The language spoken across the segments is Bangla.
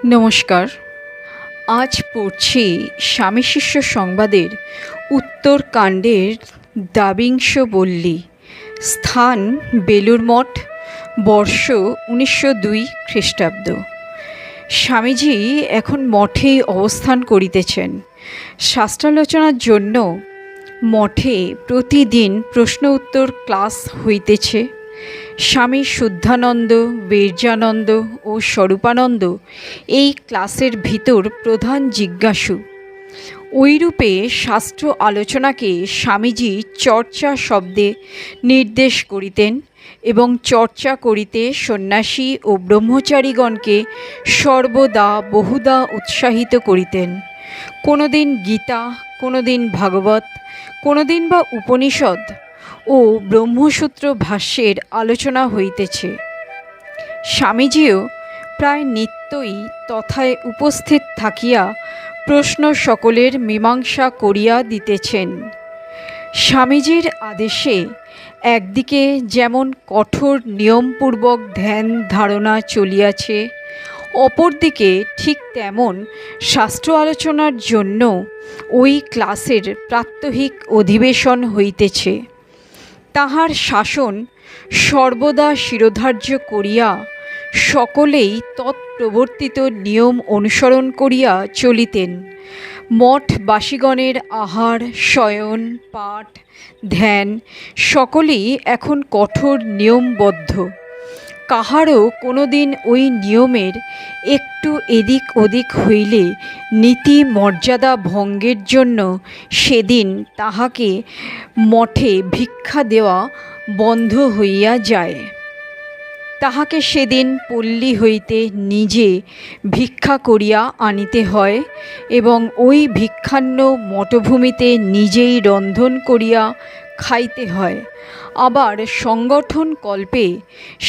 নমস্কার। আজ পড়ছি স্বামী শিষ্য সংবাদের উত্তরকাণ্ডের দ্বাবিংশ বল্লী। স্থান বেলুড় মঠ, বর্ষ 1902 খ্রিস্টাব্দ। স্বামীজি এখন মঠেই অবস্থান করিতেছেন। শাস্ত্রালোচনার জন্য মঠে প্রতিদিন প্রশ্ন উত্তর ক্লাস হইতেছে। স্বামী শুদ্ধানন্দ, বীর্যানন্দ ও স্বরূপানন্দ এই ক্লাসের ভিতর প্রধান জিজ্ঞাসু। ওইরূপে শাস্ত্র আলোচনাকে স্বামীজি চর্চা শব্দে নির্দেশ করিতেন এবং চর্চা করিতে সন্ন্যাসী ও ব্রহ্মচারীগণকে সর্বদা বহুদা উৎসাহিত করিতেন। কোনো দিন গীতা, কোনো দিন ভাগবত, কোনো দিন বা উপনিষদ ও ব্রহ্মসূত্র ভাষ্যের আলোচনা হইতেছে। স্বামীজিও প্রায় নিত্যই তথায় উপস্থিত থাকিয়া প্রশ্ন সকলের মীমাংসা করিয়া দিতেছেন। স্বামীজির আদেশে একদিকে যেমন কঠোর নিয়মপূর্বক ধ্যান ধারণা চলিয়াছে, অপরদিকে ঠিক তেমন শাস্ত্র আলোচনার জন্য ওই ক্লাসের প্রাত্যহিক অধিবেশন হইতেছে। তাহার শাসন সর্বদা শিরোধার্য করিয়া সকলেই তৎপ্রবর্তিত নিয়ম অনুসরণ করিয়া চলিতেন। মঠবাসীগণের আহার, শয়ন, পাঠ, ধ্যান সকলেই এখন কঠোর নিয়মবদ্ধ। কাহারও কোনো দিন ওই নিয়মের একটু এদিক ওদিক হইলে নীতি মর্যাদা ভঙ্গের জন্য সেদিন তাহাকে মঠে ভিক্ষা দেওয়া বন্ধ হইয়া যায়। তাহাকে সেদিন পল্লী হইতে নিজে ভিক্ষা করিয়া আনিতে হয় এবং ওই ভিক্ষান্ন মঠভূমিতে নিজেই রন্ধন করিয়া খাইতে হয়। আবার সংগঠন কল্পে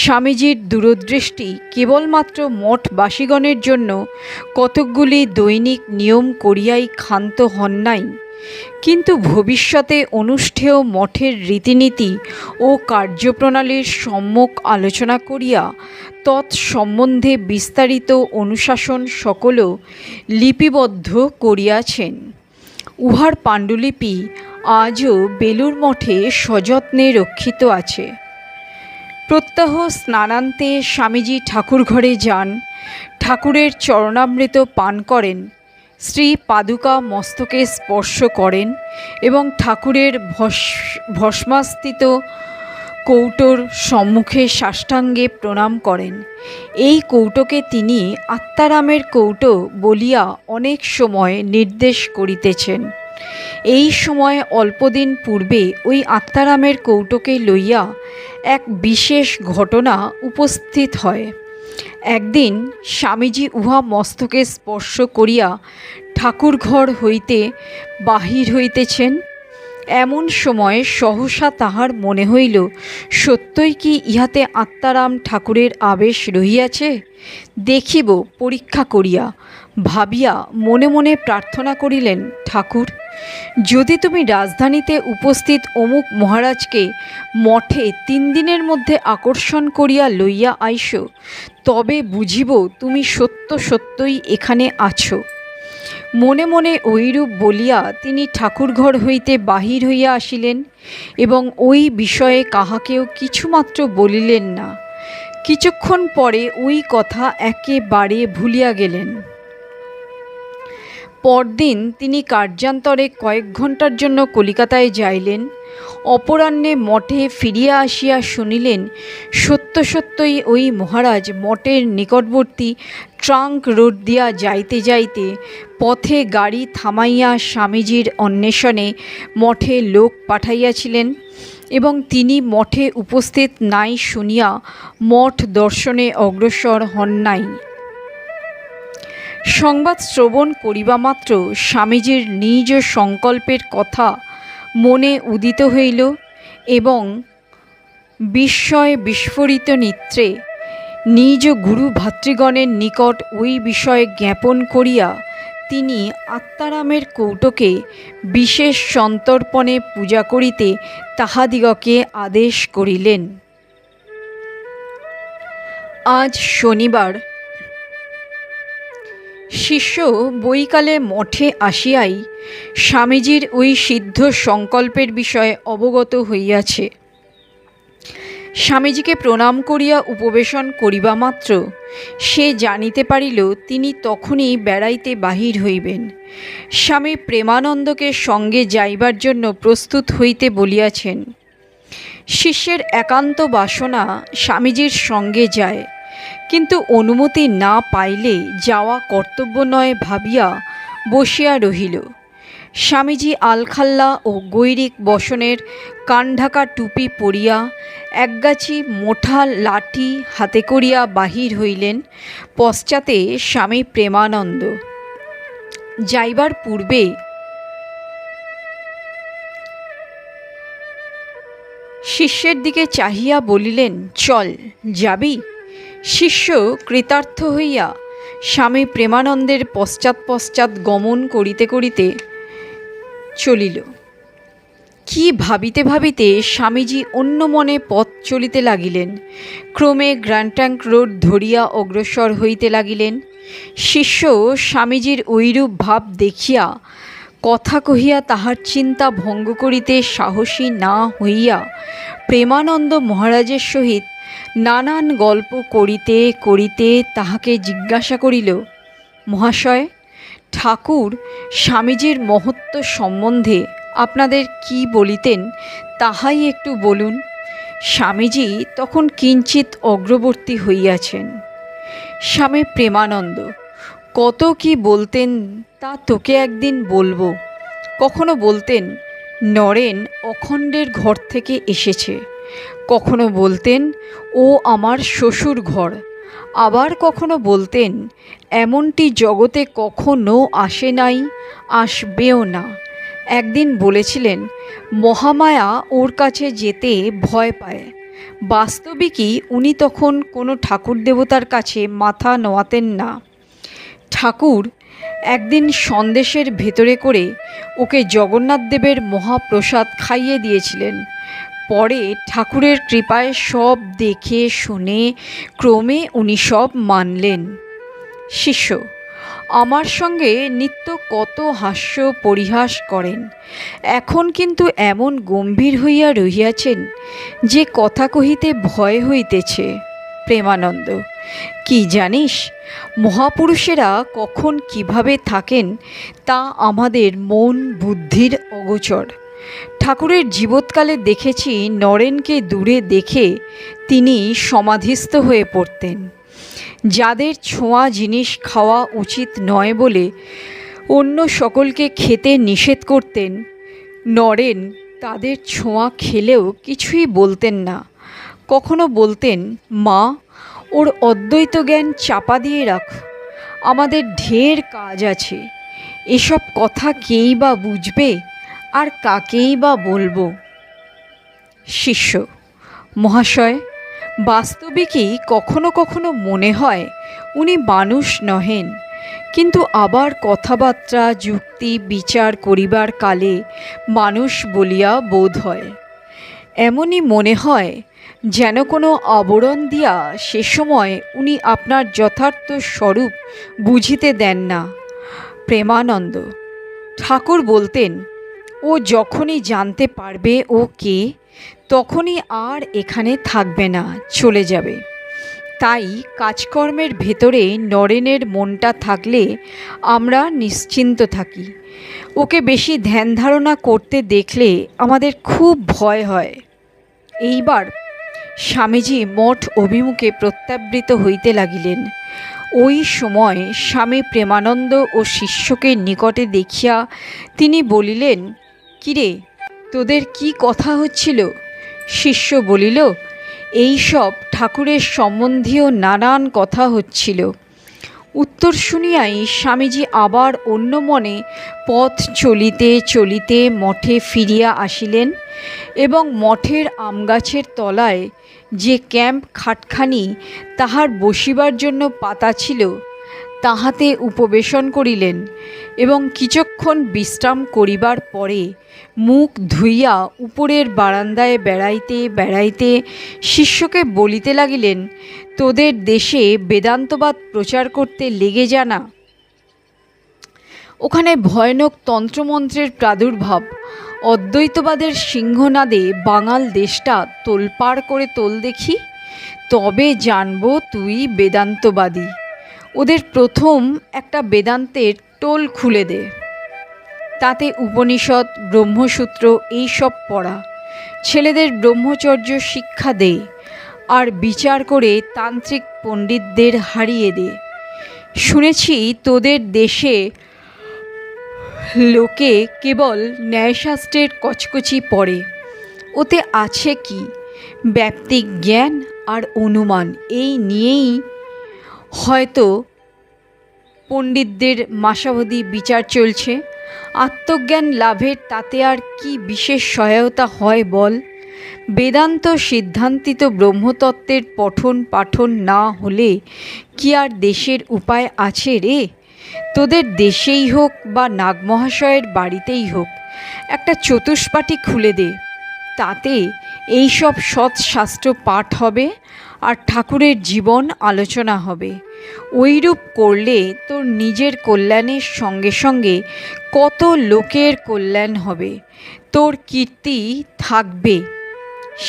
স্বামীজির দূরদৃষ্টি কেবলমাত্র মঠবাসীগণের জন্য কতকগুলি দৈনিক নিয়ম করিয়াই ক্ষান্ত হন নাই, কিন্তু ভবিষ্যতে অনুষ্ঠেয় মঠের রীতিনীতি ও কার্যপ্রণালীর সম্যক আলোচনা করিয়া তৎসম্বন্ধে বিস্তারিত অনুশাসন সকলও লিপিবদ্ধ করিয়াছেন। উহার পাণ্ডুলিপি আজও বেলুড় মঠে সযত্নে রক্ষিত আছে। প্রত্যহ স্নানান্তে স্বামীজি ঠাকুরঘরে যান, ঠাকুরের চরণামৃত পান করেন, শ্রী পাদুকা মস্তকে স্পর্শ করেন এবং ঠাকুরের ভস্মাস্থিত কৌটোর সম্মুখে সাষ্টাঙ্গে প্রণাম করেন। এই কৌটোকে তিনি আত্মারামের কৌটো বলিয়া অনেক সময় নির্দেশ করিতেছেন। এই সময় অল্পদিন পূর্বে ওই আত্মারামের কৌটোকে লইয়া এক বিশেষ ঘটনা উপস্থিত হয়। একদিন স্বামীজি উহা মস্তকে স্পর্শ করিয়া ঠাকুরঘর হইতে বাহির হইতেছেন। এমন সময় সহসা তাহার মনে হইল, সত্যই কি ইহাতে আত্মারাম ঠাকুরের আবেশ রহিয়াছে? দেখিব পরীক্ষা করিয়া ভাবিয়া মনে মনে প্রার্থনা করিলেন, ঠাকুর, যদি তুমি রাজধানীতে উপস্থিত অমুক মহারাজকে মঠে 3 দিনের মধ্যে আকর্ষণ করিয়া লইয়া আইসো, তবে বুঝিব তুমি সত্য সত্যই এখানে আছো। মনে মনে ওইরূপ বলিয়া তিনি ঠাকুরঘর হইতে বাহির হইয়া আসিলেন এবং ওই বিষয়ে কাহাকেও কিছুমাত্র বলিলেন না। কিছুক্ষণ পরে ওই কথা একেবারে ভুলিয়া গেলেন। পরদিন তিনি কার্যান্তরে কয়েক ঘণ্টার জন্য কলিকাতায় যাইলেন। অপরাহ্নে মঠে ফিরিয়া আসিয়া শুনিলেন, সত্য সত্যই ওই মহারাজ মঠের নিকটবর্তী ট্রাঙ্ক রোড দিয়া যাইতে যাইতে পথে গাড়ি থামাইয়া স্বামীজির অন্বেষণে মঠে লোক পাঠাইয়াছিলেন এবং তিনি মঠে উপস্থিত নাই শুনিয়া মঠ দর্শনে অগ্রসর হন নাই। সংবাদ শ্রবণ করিবামাত্র স্বামীজির নিজ সংকল্পের কথা মনে উদিত হইল এবং বিস্ময় বিস্ফোরিত নেত্রে নিজ গুরু ভাতৃগণের নিকট ওই বিষয়ে জ্ঞাপন করিয়া তিনি আত্মারামের কৌটোকে বিশেষ সন্তর্পণে পূজা করিতে তাহাদিগকে আদেশ করিলেন। আজ শনিবার শিষ্য বৈকালে মঠে আসিয়াই স্বামীজির ওই সিদ্ধ সংকল্পের বিষয়ে অবগত হইয়াছে। স্বামীজিকে প্রণাম করিয়া উপবেশন করিবা মাত্র সে জানিতে পারিল তিনি তখনই বেড়াইতে বাহির হইবেন। স্বামী প্রেমানন্দকে সঙ্গে যাইবার জন্য প্রস্তুত হইতে বলিয়াছেন। শিষ্যের একান্ত বাসনা স্বামীজির সঙ্গে যায়, কিন্তু অনুমতি না পাইলে যাওয়া কর্তব্য নয় ভাবিয়া বসিয়া রহিল। স্বামীজি আলখাল্লা ও গৈরিক বসনের কানঢাকা টুপি পরিয়া একগাছি মোটা লাঠি হাতে করিয়া বাহির হইলেন। পশ্চাতে স্বামী প্রেমানন্দ। যাইবার পূর্বে শিষ্যের দিকে চাহিয়া বলিলেন, চল, যাবি? শিষ্য কৃতার্থ হইয়া স্বামী প্রেমানন্দের পশ্চাৎ পশ্চাৎ গমন করিতে করিতে চলিল। কি ভাবিতে ভাবিতে স্বামীজি অন্য মনে পথ চলিতে লাগিলেন। ক্রমে গ্র্যান্ড ট্রাঙ্ক রোড ধরিয়া অগ্রসর হইতে লাগিলেন। শিষ্য স্বামীজির ঐরূপ ভাব দেখিয়া কথা কহিয়া তাহার চিন্তা ভঙ্গ করিতে সাহসী না হইয়া প্রেমানন্দ মহারাজের সহিত নানান গল্প করিতে করিতে তাহাকে জিজ্ঞাসা করিল, মহাশয়, ঠাকুর স্বামীজির মহত্ব সম্বন্ধে আপনাদের কি বলিতেন তাহাই একটু বলুন। স্বামীজি তখন কিঞ্চিত অগ্রবর্তী হইয়াছেন। স্বামী প্রেমানন্দ, কত কি বলতেন তা তোকে একদিন বলবো। কখনো বলতেন নরেন অখণ্ডের ঘর থেকে এসেছে, কখনো বলতেন ও আমার শ্বশুর ঘর, আবার কখনো বলতেন এমনটি জগতে কখনো আসে নাই, আসবেও না। একদিন বলেছিলেন মহামায়া ওর কাছে যেতে ভয় পায়। বাস্তবিকই উনি তখন কোনো ঠাকুর দেবতার কাছে মাথা নোয়াতেন না। ঠাকুর একদিন সন্দেশের ভেতরে করে ওকে জগন্নাথ দেবের মহাপ্রসাদ খাইয়ে দিয়েছিলেন। পরে ঠাকুরের কৃপায় সব দেখে শুনে ক্রমে উনি সব মানলেন। শিষ্য, আমার সঙ্গে নিত্য কত হাস্য পরিহাস করেন, এখন কিন্তু এমন গম্ভীর হইয়া রহিয়াছেন যে কথা কহিতে ভয় হইতেছে। প্রেমানন্দ, কি জানিস, মহাপুরুষেরা কখন কিভাবে থাকেন তা আমাদের মন বুদ্ধির অগোচর। ঠাকুরের জীবৎকালে দেখেছি নরেনকে দূরে দেখে তিনি সমাধিস্থ হয়ে পড়তেন। যাদের ছোঁয়া জিনিস খাওয়া উচিত নয় বলে অন্য সকলকে খেতে নিষেধ করতেন, নরেন তাদের ছোঁয়া খেলেও কিছুই বলতেন না। কখনো বলতেন, মা, ওর অদ্বৈত জ্ঞান চাপা দিয়ে রাখ, আমাদের ঢের কাজ আছে। এসব কথা কেই বা বুঝবে আর কাকেই বা বলবো। শিষ্য, মহাশয়, বাস্তবিকই কখনো কখনো মনে হয় উনি মানুষ নহেন, কিন্তু আবার কথাবার্তা যুক্তি বিচার করিবার কালে মানুষ বলিয়া বোধ হয়। এমনই মনে হয় যেন কোনো আবরণ দিয়া সে সময় উনি আপনার যথার্থ স্বরূপ বুঝিতে দেন না। প্রেমানন্দ, ঠাকুর বলতেন ও যখনই জানতে পারবে ও কে, তখনই আর এখানে থাকবে না, চলে যাবে। তাই কাজকর্মের ভেতরে নরেনের মনটা থাকলে আমরা নিশ্চিন্ত থাকি। ওকে বেশি ধ্যান ধারণা করতে দেখলে আমাদের খুব ভয় হয়। এইবার স্বামীজি মঠ অভিমুখে প্রত্যাবৃত হইতে লাগিলেন। ওই সময় স্বামী প্রেমানন্দ ও শিষ্যকে নিকটে দেখিয়া তিনি বলিলেন, কিরে, তোদের কি কথা হচ্ছিল? শিষ্য বলিল, এই সব ঠাকুরের সম্বন্ধীয় নানান কথা হচ্ছিল। উত্তর শুনিয়াই স্বামীজি আবার অন্য মনে পথ চলিতে চলিতে মঠে ফিরিয়া আসিলেন এবং মঠের আমগাছের তলায় যে ক্যাম্প খাটখানি তাহার বসিবার জন্য পাতা ছিল তাহাতে উপবেশন করিলেন এবং কিছুক্ষণ বিশ্রাম করিবার পরে মুখ ধুইয়া উপরের বারান্দায় বেড়াইতে বেড়াইতে শিষ্যকে বলিতে লাগিলেন, তোদের দেশে বেদান্তবাদ প্রচার করতে লেগে জানা। ওখানে ভয়ানক তন্ত্রমন্ত্রের প্রাদুর্ভাব। অদ্বৈতবাদের সিংহনাদে বাঙাল দেশটা তোলপাড় করে তোল দেখি, তবে জানবো তুই বেদান্তবাদী। ওদের প্রথম একটা বেদান্তের টোল খুলে দে, তাতে উপনিষদ, ব্রহ্মসূত্র এইসব পড়া। ছেলেদের ব্রহ্মচর্য শিক্ষা দে, আর বিচার করে তান্ত্রিক পণ্ডিতদের হারিয়ে দে। শুনেছি তোদের দেশে লোকে কেবল ন্যায়শাস্ত্রের কচকচি পড়ে, ওতে আছে কি? ব্যাপ্তিক জ্ঞান আর অনুমান, এই নিয়েই হয়তো পণ্ডিতদের মাসাবধি বিচার চলছে। আত্মজ্ঞান লাভের তাতে আর কি বিশেষ সহায়তা হয় বল? বেদান্ত সিদ্ধান্তিত ব্রহ্মতত্ত্বের পঠন পাঠন না হলে কি আর দেশের উপায় আছে রে? তোদের দেশেই হোক বা নাগমহাশয়ের বাড়িতেই হোক, একটা চতুষ্পাঠী খুলে দে, তাতে এইসব সৎশাস্ত্র পাঠ হবে আর ঠাকুরের জীবন আলোচনা হবে। ওইরূপ করলে তোর নিজের কল্যাণের সঙ্গে সঙ্গে কত লোকের কল্যাণ হবে, তোর কীর্তি থাকবে।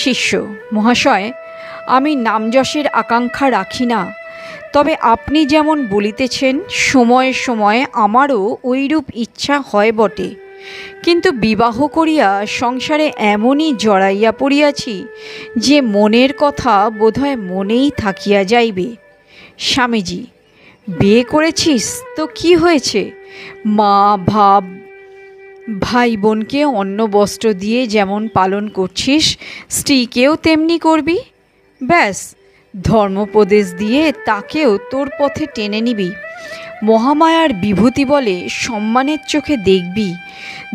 শিষ্য: মহাশয়, আমি নামযশের আকাঙ্ক্ষা রাখি না, তবে আপনি যেমন বলিতেছেন সময়ে সময়ে আমারও ওইরূপ ইচ্ছা হয় বটে, কিন্তু বিবাহ করিয়া সংসারে এমনই জড়াইয়া পড়িয়াছি যে মনের কথা বোধহয় মনেই থাকিয়া যাইবে। স্বামীজি: বিয়ে করেছিস তো কি হয়েছে? মা ভাব ভাই বোনকে অন্ন বস্ত্র দিয়ে যেমন পালন করছিস, স্ত্রীকেও তেমনি করবি। ব্যাস, ধর্মোপদেশ দিয়ে তাকেও তোর পথে টেনে নিবি। মহামায়ার বিভূতি বলে সম্মানের চোখে দেখবি,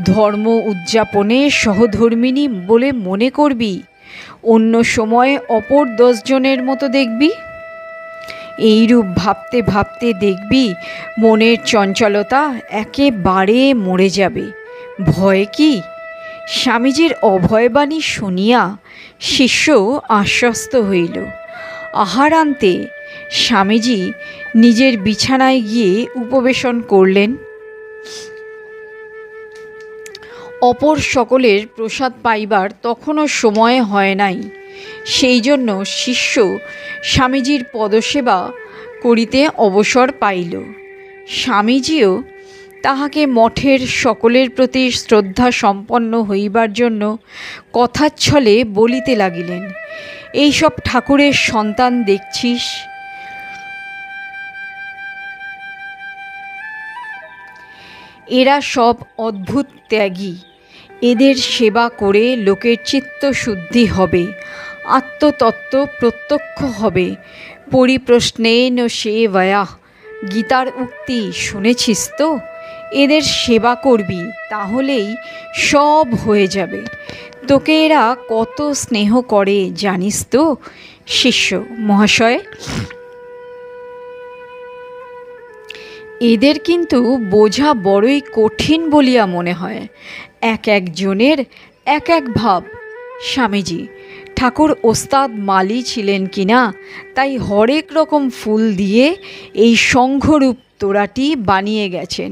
ধর্ম উদযাপনে সহধর্মিণী বলে মনে করবি, অন্য সময়ে অপর 10 জনের মতো দেখবি। এইরূপ ভাবতে ভাবতে দেখবি মনের চঞ্চলতা একেবারে মরে যাবে। ভয় কি? স্বামীজির অভয়বাণী শুনিয়া শিষ্য আশ্বস্ত হইল। আহারান্তে স্বামীজি নিজের বিছানায় গিয়ে উপবেশন করলেন। অপর সকলের প্রসাদ পাইবার তখনও সময় হয় নাই, সেই জন্য শিষ্য স্বামীজির পদসেবা করিতে অবসর পাইল। স্বামীজিও তাহাকে মঠের সকলের প্রতি শ্রদ্ধা সম্পন্ন হইবার জন্য কথাচ্ছলে বলিতে লাগিলেন, এইসব ঠাকুরের সন্তান দেখছিস, এরা সব অদ্ভুত ত্যাগী, এদের সেবা করে লোকের চিত্ত শুদ্ধি হবে, আত্মতত্ত্ব প্রত্যক্ষ হবে। পরিপ্রশ্নেন সেবয়া, গীতার উক্তি শুনেছিস তো? এদের সেবা করবি, তাহলেই সব হয়ে যাবে। তোকে এরা কত স্নেহ করে জানিস তো? শিষ্য: মহাশয়, এদের কিন্তু বোঝা বড়ই কঠিন বলিয়া মনে হয়। এক একজনের এক এক ভাব। স্বামীজি: ঠাকুর ওস্তাদ মালি ছিলেন কিনা, তাই হরেক রকম ফুল দিয়ে এই সংঘরূপ তোড়াটি বানিয়ে গেছেন।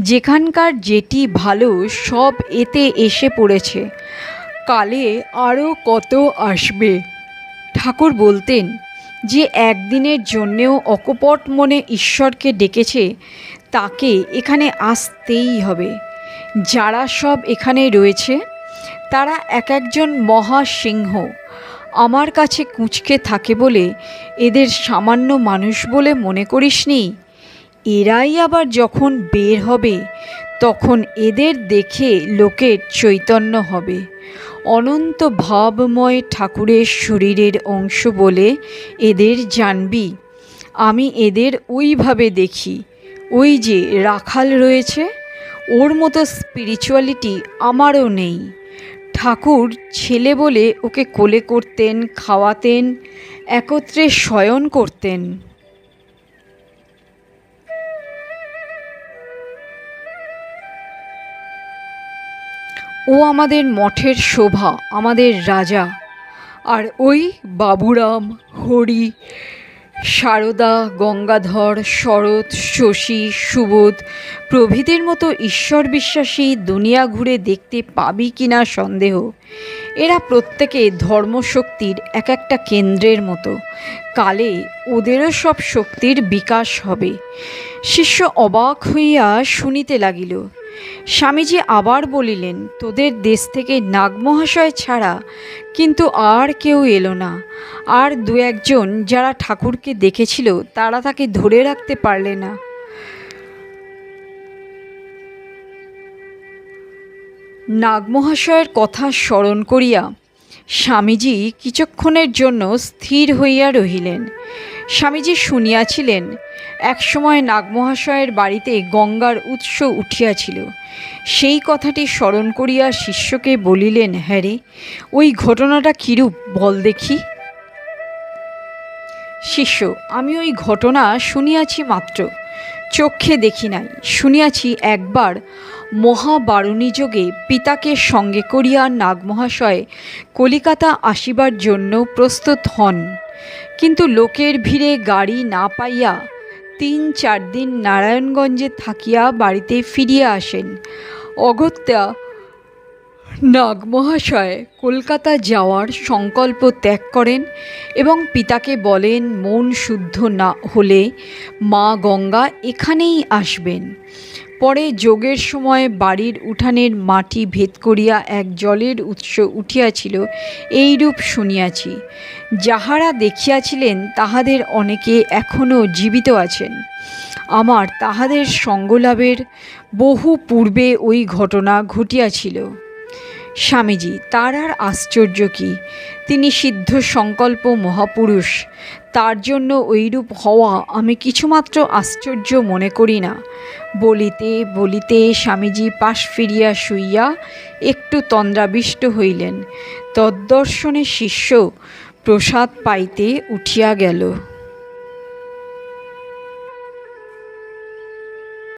যেখানকার যেটি ভালো সব এতে এসে পড়েছে, কালে আরও কত আসবে। ঠাকুর বলতেন, যে একদিনের জন্যেও অকপট মনে ঈশ্বরকে ডেকেছে তাকে এখানে আসতেই হবে। যারা সব এখানে রয়েছে তারা এক একজন মহাসিংহ। আমার কাছে কুঁচকে থাকে বলে এদের সামান্য মানুষ বলে মনে করিসনি? এরাই আবার যখন বের হবে তখন এদের দেখে লোকের চৈতন্য হবে। অনন্ত ভাবময় ঠাকুরের শরীরের অংশ বলে এদের জানবি। আমি এদের ওইভাবে দেখি। ওই যে রাখাল রয়েছে, ওর মতো স্পিরিচুয়ালিটি আমারও নেই। ঠাকুর ছেলে বলে ওকে কোলে করতেন, খাওয়াতেন, একত্রে শয়ন করতেন। ও আমাদের মঠের শোভা, আমাদের রাজা। আর ওই বাবুরাম, হরি, সারদা, গঙ্গাধর, শরৎ, শশী, সুবোধ প্রভৃতির মতো ঈশ্বর বিশ্বাসী দুনিয়া ঘুরে দেখতে পাবি কিনা সন্দেহ। এরা প্রত্যেকে ধর্মশক্তির এক একটা কেন্দ্রের মতো। কালে ওদেরও সব শক্তির বিকাশ হবে। শিষ্য অবাক হইয়া শুনিতে লাগিল। স্বামীজি আবার বলিলেন, তোদের দেশ থেকে নাগমহাশয় ছাড়া কিন্তু আর কেউ এলো না। আর দু একজন যারা ঠাকুরকে দেখেছিল তারা তাকে ধরে রাখতে পারলে না। নাগমহাশয়ের কথা স্মরণ করিয়া স্বামীজি কিছুক্ষণের জন্য স্থির হইয়া রহিলেন। স্বামীজি শুনিয়াছিলেন একসময় নাগমহাশয়ের বাড়িতে গঙ্গার উৎস উঠিয়াছিল। সেই কথাটি স্মরণ করিয়া শিষ্যকে বলিলেন, হ্যাঁ রে, ওই ঘটনাটা কিরূপ বল দেখি। শিষ্য, আমি ওই ঘটনা শুনিয়াছি মাত্র, চক্ষে দেখি নাই। শুনিয়াছি একবার মহাবারুণী যোগে পিতাকে সঙ্গে করিয়া নাগমহাশয় কলিকাতা আসিবার জন্য প্রস্তুত হন, কিন্তু লোকের ভিড়ে গাড়ি না পাইয়া ৩-৪ দিন নারায়ণগঞ্জে থাকিয়া বাড়িতে ফিরিয়া আসেন। অগত্যা নাগমহাশয় কলকাতা যাওয়ার সংকল্প ত্যাগ করেন এবং পিতাকে বলেন, মন শুদ্ধ না হলে মা গঙ্গা এখানেই আসবেন। পরে যোগের সময় বাড়ির উঠানের মাটি ভেদ করিয়া এক জলের উৎস উঠিয়াছিল, এইরূপ শুনিয়াছি। যাহারা দেখিয়াছিলেন তাহাদের অনেকে এখনও জীবিত আছেন। আমার তাহাদের সঙ্গলাভের বহু পূর্বে ওই ঘটনা ঘটিয়াছিল। স্বামীজি, তার আর আশ্চর্য কি? তিনি সিদ্ধ সংকল্প মহাপুরুষ, তার জন্য ওইরূপ হওয়া আমি কিছুমাত্র আশ্চর্য মনে করি না। বলিতে বলিতে স্বামীজি পাশ ফিরিয়া শুইয়া একটু তন্দ্রাবিষ্ট হইলেন। তদ্দর্শনে শিষ্য প্রসাদ পাইতে উঠিয়া গেল।